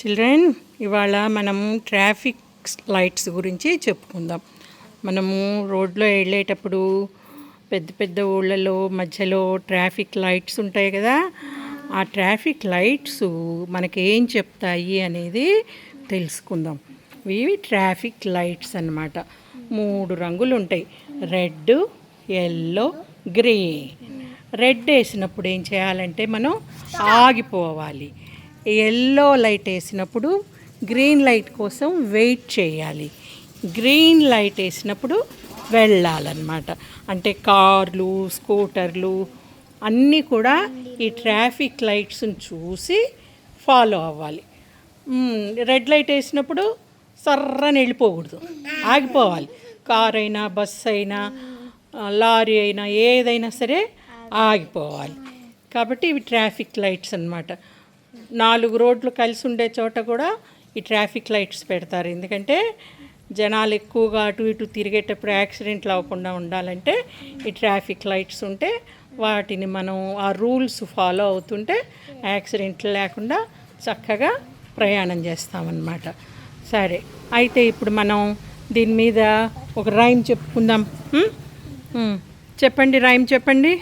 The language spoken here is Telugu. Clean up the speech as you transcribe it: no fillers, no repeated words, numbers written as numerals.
చిల్డ్రన్, ఇవాళ మనము ట్రాఫిక్ లైట్స్ గురించి చెప్పుకుందాం. మనము రోడ్లో వెళ్ళేటప్పుడు పెద్ద పెద్ద ఊళ్ళలో మధ్యలో ట్రాఫిక్ లైట్స్ ఉంటాయి కదా. ఆ ట్రాఫిక్ లైట్స్ మనకేం చెప్తాయి అనేది తెలుసుకుందాం. ఇవి ట్రాఫిక్ లైట్స్ అన్నమాట. 3 రంగులు ఉంటాయి: రెడ్, ఎల్లో, గ్రీన్. రెడ్ వేసినప్పుడు ఏం చేయాలంటే మనం ఆగిపోవాలి. ఎల్లో లైట్ వేసినప్పుడు గ్రీన్ లైట్ కోసం వెయిట్ చేయాలి. గ్రీన్ లైట్ వేసినప్పుడు వెళ్ళాలన్నమాట. అంటే కార్లు, స్కూటర్లు అన్నీ కూడా ఈ ట్రాఫిక్ లైట్స్ని చూసి ఫాలో అవ్వాలి. రెడ్ లైట్ వేసినప్పుడు సర్రని వెళ్ళిపోకూడదు, ఆగిపోవాలి. కార్ అయినా, బస్సు అయినా, లారీ అయినా, ఏదైనా సరే ఆగిపోవాలి. కాబట్టి ఇవి ట్రాఫిక్ లైట్స్ అన్నమాట. 4 రోడ్లు కలిసి ఉండే చోట కూడా ఈ ట్రాఫిక్ లైట్స్ పెడతారు. ఎందుకంటే జనాలు ఎక్కువగా అటు ఇటు తిరిగేటప్పుడు యాక్సిడెంట్లు అవ్వకుండా ఉండాలంటే ఈ ట్రాఫిక్ లైట్స్ ఉంటే వాటిని మనం ఆ రూల్స్ ఫాలో అవుతుంటే యాక్సిడెంట్లు లేకుండా చక్కగా ప్రయాణం చేస్తామన్నమాట. సరే, అయితే ఇప్పుడు మనం దీని మీద ఒక రైమ్ చెప్పుకుందాం. చెప్పండి, రైమ్ చెప్పండి.